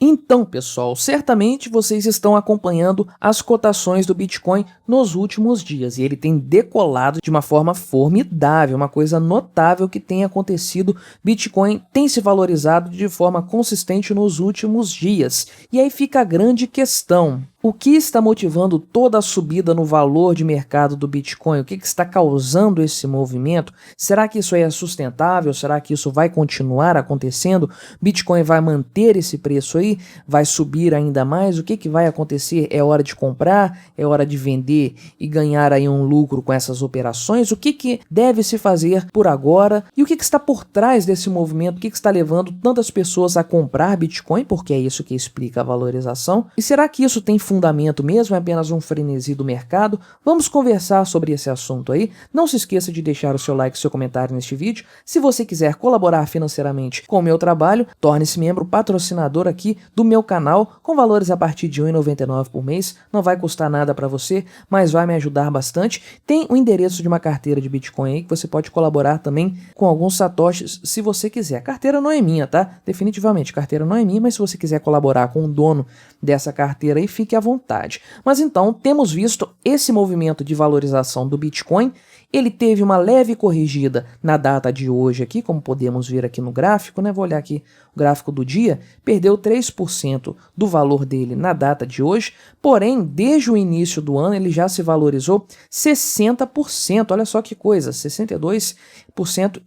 Então, pessoal, certamente vocês estão acompanhando as cotações do Bitcoin nos últimos dias e ele tem decolado de uma forma formidável, uma coisa notável que tem acontecido. Bitcoin tem se valorizado de forma consistente nos últimos dias. E aí fica a grande questão: o que está motivando toda a subida no valor de mercado do Bitcoin? O que está causando esse movimento? Será que isso aí é sustentável? Será que isso vai continuar acontecendo? Bitcoin vai manter esse preço aí? Vai subir ainda mais? O que vai acontecer? É hora de comprar? É hora de vender e ganhar aí um lucro com essas operações? O que deve se fazer por agora? E o que está por trás desse movimento? O que está levando tantas pessoas a comprar Bitcoin? Porque é isso que explica a valorização. E será que isso tem fundamento mesmo? É apenas um frenesi do mercado? Vamos conversar sobre esse assunto aí. Não se esqueça de deixar o seu like e seu comentário neste vídeo. Se você quiser colaborar financeiramente com o meu trabalho, torne-se membro patrocinador aqui do meu canal, com valores a partir de R$ 1,99 por mês. Não vai custar nada para você, mas vai me ajudar bastante. Tem o endereço de uma carteira de Bitcoin aí que você pode colaborar também com alguns satoshis se você quiser. A carteira não é minha, tá? Definitivamente, a carteira não é minha, mas se você quiser colaborar com o dono dessa carteira aí, fique à vontade. Mas então, temos visto esse movimento de valorização do Bitcoin. Ele teve uma leve corrigida na data de hoje aqui, como podemos ver aqui no gráfico, né? Vou olhar aqui o gráfico do dia, perdeu 3% do valor dele na data de hoje, porém, desde o início do ano ele já se valorizou 60%, olha só que coisa, 62%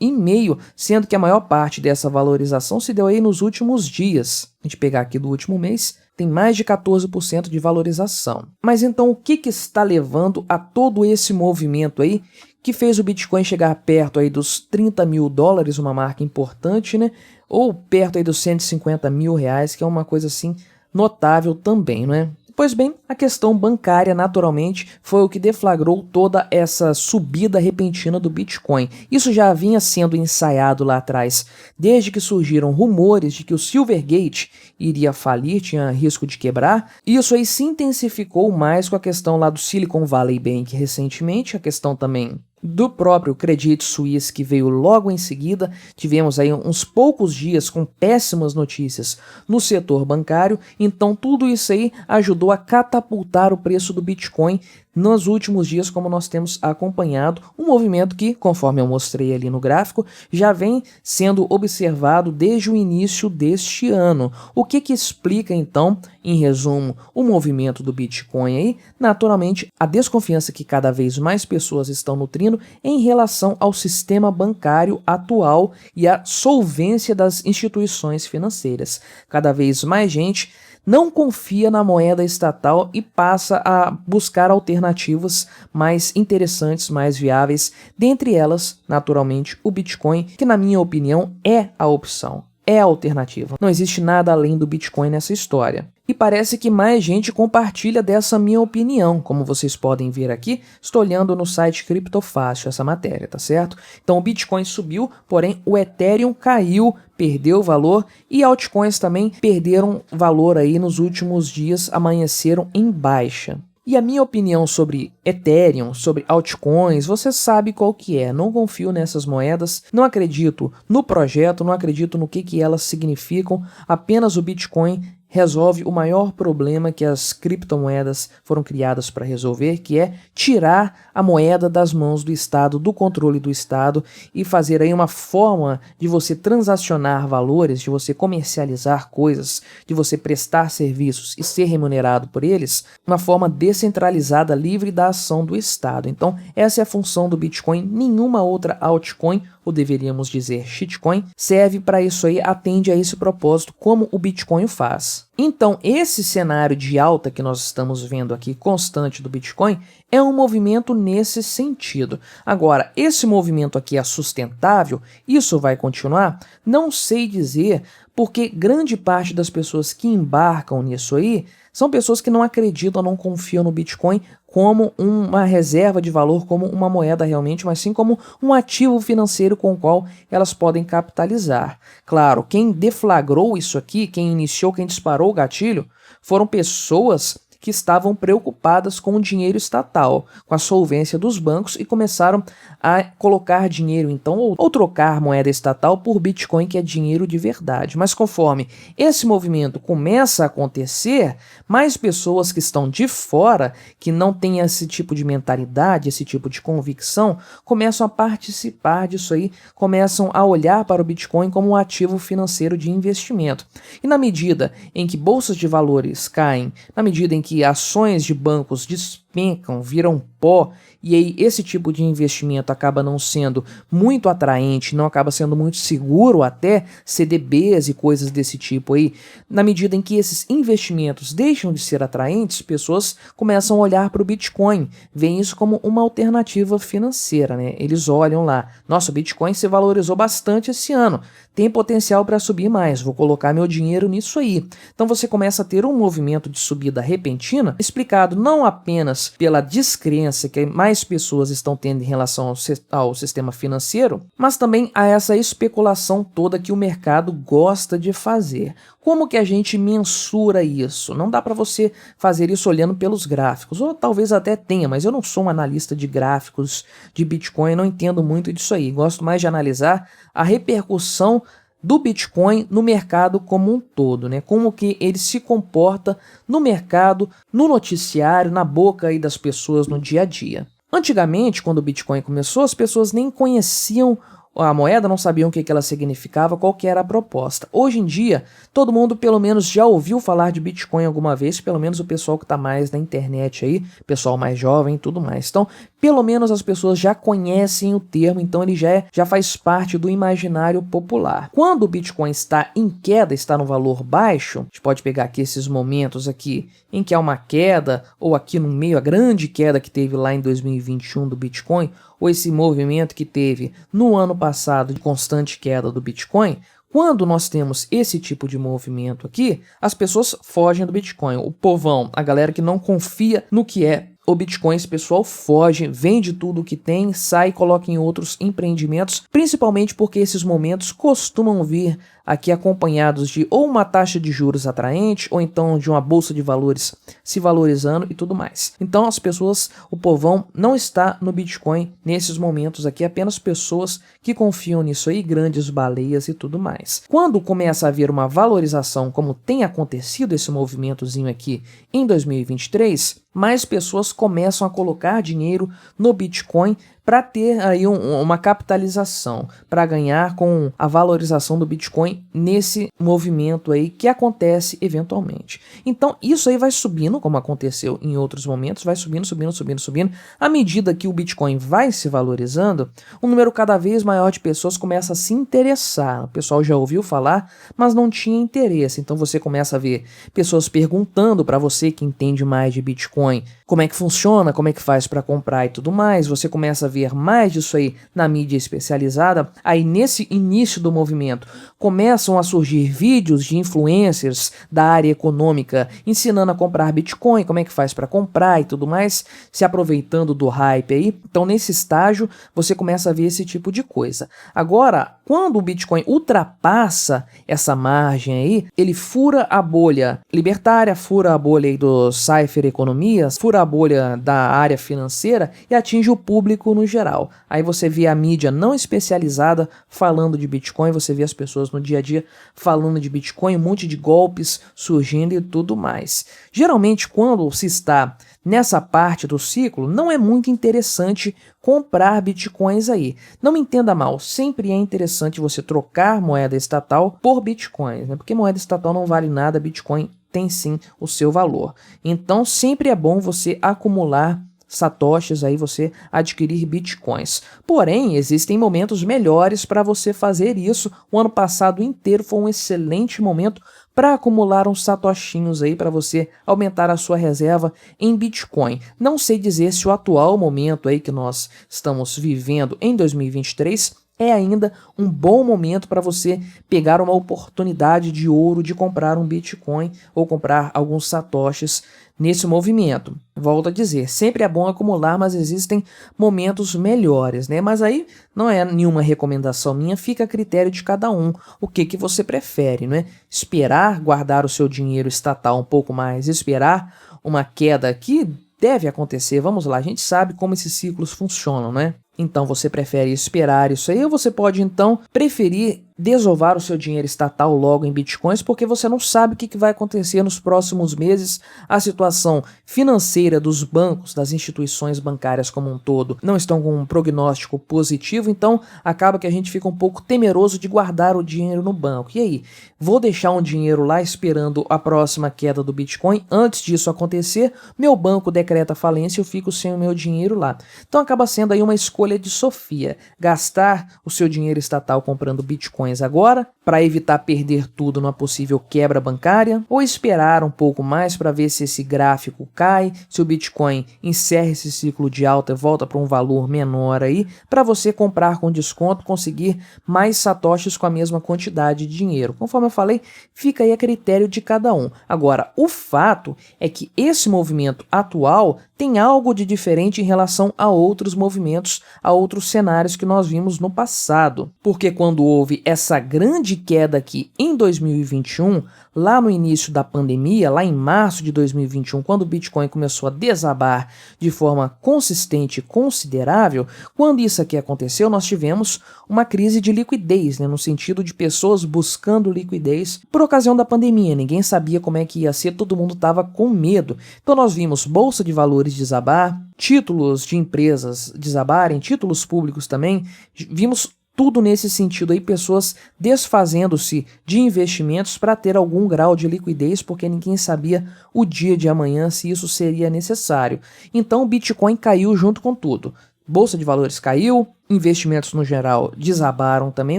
e meio, sendo que a maior parte dessa valorização se deu aí nos últimos dias. A gente pegar aqui do último mês, tem mais de 14% de valorização. Mas então o que está levando a todo esse movimento aí que fez o Bitcoin chegar perto aí dos 30 mil dólares, uma marca importante, né? Ou perto aí dos 150 mil reais, que é uma coisa assim notável também, não é? Pois bem, a questão bancária, naturalmente, foi o que deflagrou toda essa subida repentina do Bitcoin. Isso já vinha sendo ensaiado lá atrás, desde que surgiram rumores de que o Silvergate iria falir, tinha risco de quebrar. Isso aí se intensificou mais com a questão lá do Silicon Valley Bank recentemente, a questão também do próprio Credit Suisse, que veio logo em seguida. Tivemos aí uns poucos dias com péssimas notícias no setor bancário, então tudo isso aí ajudou a catapultar o preço do Bitcoin nos últimos dias, como nós temos acompanhado, um movimento que, conforme eu mostrei ali no gráfico, já vem sendo observado desde o início deste ano. O que explica então, em resumo, o movimento do Bitcoin aí? Naturalmente, a desconfiança que cada vez mais pessoas estão nutrindo em relação ao sistema bancário atual e a solvência das instituições financeiras. Cada vez mais gente não confia na moeda estatal e passa a buscar alternativas mais interessantes, mais viáveis, dentre elas, naturalmente, o Bitcoin, que na minha opinião é a opção, é a alternativa. Não existe nada além do Bitcoin nessa história. E parece que mais gente compartilha dessa minha opinião. Como vocês podem ver aqui, estou olhando no site Criptofácil essa matéria, tá certo? Então o Bitcoin subiu, porém o Ethereum caiu, perdeu valor, e altcoins também perderam valor aí nos últimos dias, amanheceram em baixa. E a minha opinião sobre Ethereum, sobre altcoins, você sabe qual que é. Não confio nessas moedas, não acredito no projeto, não acredito no que elas significam, apenas o Bitcoin resolve o maior problema que as criptomoedas foram criadas para resolver, que é tirar a moeda das mãos do Estado, do controle do Estado, e fazer aí uma forma de você transacionar valores, de você comercializar coisas, de você prestar serviços e ser remunerado por eles, uma forma descentralizada, livre da ação do Estado. Então, essa é a função do Bitcoin. Nenhuma outra altcoin, ou deveríamos dizer shitcoin, serve para isso aí, atende a esse propósito como o Bitcoin faz. Então, esse cenário de alta que nós estamos vendo aqui, constante do Bitcoin, é um movimento nesse sentido. Agora, esse movimento aqui é sustentável? Isso vai continuar? Não sei dizer, porque grande parte das pessoas que embarcam nisso aí são pessoas que não acreditam, não confiam no Bitcoin como uma reserva de valor, como uma moeda realmente, mas sim como um ativo financeiro com o qual elas podem capitalizar. Claro, quem deflagrou isso aqui, quem iniciou, quem disparou o gatilho, foram pessoas que estavam preocupadas com o dinheiro estatal, com a solvência dos bancos e começaram a colocar dinheiro então ou trocar moeda estatal por Bitcoin, que é dinheiro de verdade. Mas conforme esse movimento começa a acontecer, mais pessoas que estão de fora, que não têm esse tipo de mentalidade, esse tipo de convicção, começam a participar disso aí, começam a olhar para o Bitcoin como um ativo financeiro de investimento. E na medida em que bolsas de valores caem, na medida em que ações de bancos despencam, viram pó, e aí esse tipo de investimento acaba não sendo muito atraente, não acaba sendo muito seguro, até CDBs e coisas desse tipo aí, na medida em que esses investimentos deixam de ser atraentes, pessoas começam a olhar para o Bitcoin, veem isso como uma alternativa financeira, né? Eles olham lá, nossa, o Bitcoin se valorizou bastante esse ano, tem potencial para subir mais, vou colocar meu dinheiro nisso aí. Então você começa a ter um movimento de subida repentina, explicado não apenas pela descrença que mais pessoas estão tendo em relação ao sistema financeiro, mas também a essa especulação toda que o mercado gosta de fazer. Como que a gente mensura isso? Não dá para você fazer isso olhando pelos gráficos, ou talvez até tenha, mas eu não sou um analista de gráficos de Bitcoin, não entendo muito disso aí. Gosto mais de analisar a repercussão do Bitcoin no mercado como um todo, né? Como que ele se comporta no mercado, no noticiário, na boca aí das pessoas no dia a dia. Antigamente, quando o Bitcoin começou, as pessoas nem conheciam a moeda, não sabiam o que ela significava, qual que era a proposta. Hoje em dia, todo mundo pelo menos já ouviu falar de Bitcoin alguma vez, pelo menos o pessoal que está mais na internet aí, pessoal mais jovem e tudo mais. Então, pelo menos as pessoas já conhecem o termo, então ele já faz parte do imaginário popular. Quando o Bitcoin está em queda, está no valor baixo, a gente pode pegar aqui esses momentos aqui em que há uma queda, ou aqui no meio, a grande queda que teve lá em 2021 do Bitcoin, ou esse movimento que teve no ano passado de constante queda do Bitcoin. Quando nós temos esse tipo de movimento aqui, as pessoas fogem do Bitcoin. O povão, a galera que não confia no que é o Bitcoin, esse pessoal foge, vende tudo o que tem, sai e coloca em outros empreendimentos, principalmente porque esses momentos costumam vir aqui acompanhados de ou uma taxa de juros atraente, ou então de uma bolsa de valores se valorizando e tudo mais. Então as pessoas, o povão não está no Bitcoin nesses momentos aqui, apenas pessoas que confiam nisso aí, grandes baleias e tudo mais. Quando começa a haver uma valorização, como tem acontecido esse movimentozinho aqui em 2023, mais pessoas começam a colocar dinheiro no Bitcoin para ter aí uma capitalização, para ganhar com a valorização do Bitcoin nesse movimento aí que acontece eventualmente. Então isso aí vai subindo, como aconteceu em outros momentos, vai subindo, subindo, subindo, subindo. À medida que o Bitcoin vai se valorizando, um número cada vez maior de pessoas começa a se interessar. O pessoal já ouviu falar, mas não tinha interesse. Então você começa a ver pessoas perguntando para você que entende mais de Bitcoin, como é que funciona, como é que faz para comprar e tudo mais. Você começa a ver mais disso aí na mídia especializada. Aí nesse início do movimento começam a surgir vídeos de influencers da área econômica ensinando a comprar Bitcoin, como é que faz para comprar e tudo mais, se aproveitando do hype aí. Então nesse estágio você começa a ver esse tipo de coisa. Agora, quando o Bitcoin ultrapassa essa margem aí, ele fura a bolha libertária, fura a bolha aí dos cypher economias, fura a bolha da área financeira e atinge o público no geral. Aí você vê a mídia não especializada falando de Bitcoin, você vê as pessoas no dia a dia falando de Bitcoin, um monte de golpes surgindo e tudo mais. Geralmente, quando se está nessa parte do ciclo, não é muito interessante comprar Bitcoins aí. Não me entenda mal, sempre é interessante você trocar moeda estatal por Bitcoins, né? Porque moeda estatal não vale nada, Bitcoin tem sim o seu valor. Então sempre é bom você acumular satoshis aí, você adquirir bitcoins. Porém, existem momentos melhores para você fazer isso. O ano passado inteiro foi um excelente momento para acumular uns satoshinhos aí para você aumentar a sua reserva em Bitcoin. Não sei dizer se o atual momento aí que nós estamos vivendo em 2023 é ainda um bom momento para você pegar uma oportunidade de ouro de comprar um Bitcoin ou comprar alguns satoshis nesse movimento. Volto a dizer, sempre é bom acumular, mas existem momentos melhores, né? Mas aí não é nenhuma recomendação minha, fica a critério de cada um. O que você prefere, né? Esperar guardar o seu dinheiro estatal um pouco mais, esperar uma queda que deve acontecer. Vamos lá, a gente sabe como esses ciclos funcionam, né? Então você prefere esperar isso aí, ou você pode então preferir desovar o seu dinheiro estatal logo em bitcoins, porque você não sabe o que vai acontecer nos próximos meses. A situação financeira dos bancos, das instituições bancárias como um todo, não estão com um prognóstico positivo, então acaba que a gente fica um pouco temeroso de guardar o dinheiro no banco. E aí, vou deixar um dinheiro lá esperando a próxima queda do Bitcoin? Antes disso acontecer, meu banco decreta falência e eu fico sem o meu dinheiro lá. Então acaba sendo aí uma escolha de Sofia, gastar o seu dinheiro estatal comprando Bitcoin agora, para evitar perder tudo numa possível quebra bancária, ou esperar um pouco mais para ver se esse gráfico cai, se o Bitcoin encerra esse ciclo de alta e volta para um valor menor aí, para você comprar com desconto, conseguir mais satoshis com a mesma quantidade de dinheiro. Conforme eu falei, fica aí a critério de cada um. Agora, o fato é que esse movimento atual tem algo de diferente em relação a outros movimentos, a outros cenários que nós vimos no passado. Porque quando houve essa grande queda aqui em 2021, lá no início da pandemia, lá em março de 2021, quando o Bitcoin começou a desabar de forma consistente e considerável, quando isso aqui aconteceu, nós tivemos uma crise de liquidez, né, no sentido de pessoas buscando liquidez por ocasião da pandemia. Ninguém sabia como é que ia ser, todo mundo estava com medo. Então nós vimos bolsa de valores desabar, títulos de empresas desabarem, títulos públicos também, vimos tudo nesse sentido aí, pessoas desfazendo-se de investimentos para ter algum grau de liquidez, porque ninguém sabia o dia de amanhã se isso seria necessário. Então o Bitcoin caiu junto com tudo. Bolsa de valores caiu, investimentos no geral desabaram também,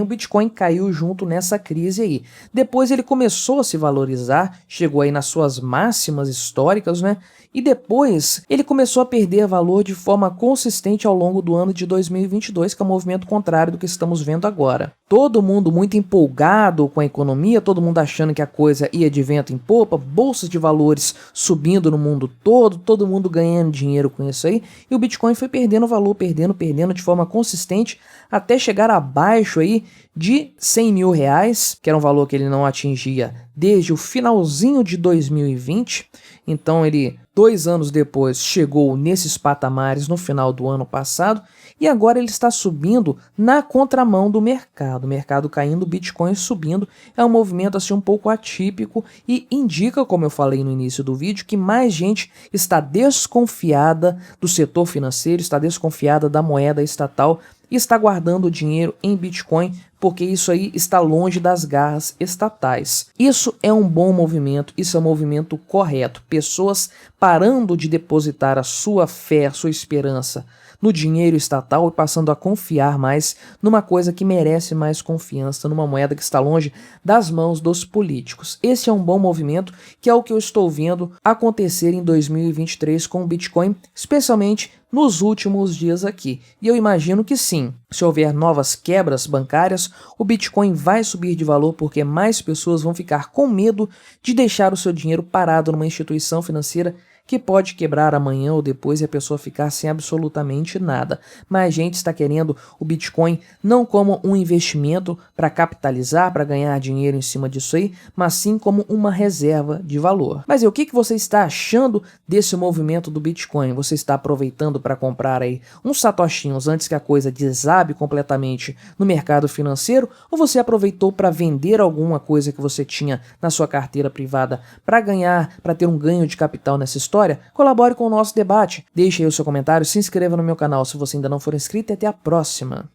o Bitcoin caiu junto nessa crise aí. Depois ele começou a se valorizar, chegou aí nas suas máximas históricas, né? E depois ele começou a perder valor de forma consistente ao longo do ano de 2022, que é um movimento contrário do que estamos vendo agora. Todo mundo muito empolgado com a economia, todo mundo achando que a coisa ia de vento em popa, bolsas de valores subindo no mundo todo mundo ganhando dinheiro com isso aí, e o Bitcoin foi perdendo valor, perdendo de forma consistente, até chegar abaixo aí de 100 mil reais, que era um valor que ele não atingia desde o finalzinho de 2020, então ele 2 anos depois chegou nesses patamares no final do ano passado, e agora ele está subindo na contramão do mercado. O mercado caindo, o Bitcoin subindo. É um movimento assim um pouco atípico e indica, como eu falei no início do vídeo, que mais gente está desconfiada do setor financeiro, está desconfiada da moeda estatal e está guardando o dinheiro em Bitcoin, porque isso aí está longe das garras estatais. Isso é um bom movimento, isso é um movimento correto. Pessoas parando de depositar a sua fé, a sua esperança no dinheiro estatal e passando a confiar mais numa coisa que merece mais confiança, numa moeda que está longe das mãos dos políticos. Esse é um bom movimento, que é o que eu estou vendo acontecer em 2023 com o Bitcoin, especialmente nos últimos dias aqui. E eu imagino que sim, se houver novas quebras bancárias, o Bitcoin vai subir de valor porque mais pessoas vão ficar com medo de deixar o seu dinheiro parado numa instituição financeira que pode quebrar amanhã ou depois e a pessoa ficar sem absolutamente nada. Mas a gente está querendo o Bitcoin não como um investimento para capitalizar, para ganhar dinheiro em cima disso aí, mas sim como uma reserva de valor. Mas e o que você está achando desse movimento do Bitcoin? Você está aproveitando para comprar aí uns satoshinhos antes que a coisa desabe completamente no mercado financeiro? Ou você aproveitou para vender alguma coisa que você tinha na sua carteira privada para ganhar, para ter um ganho de capital nessa história? Colabore com o nosso debate, deixe aí o seu comentário, se inscreva no meu canal se você ainda não for inscrito e até a próxima.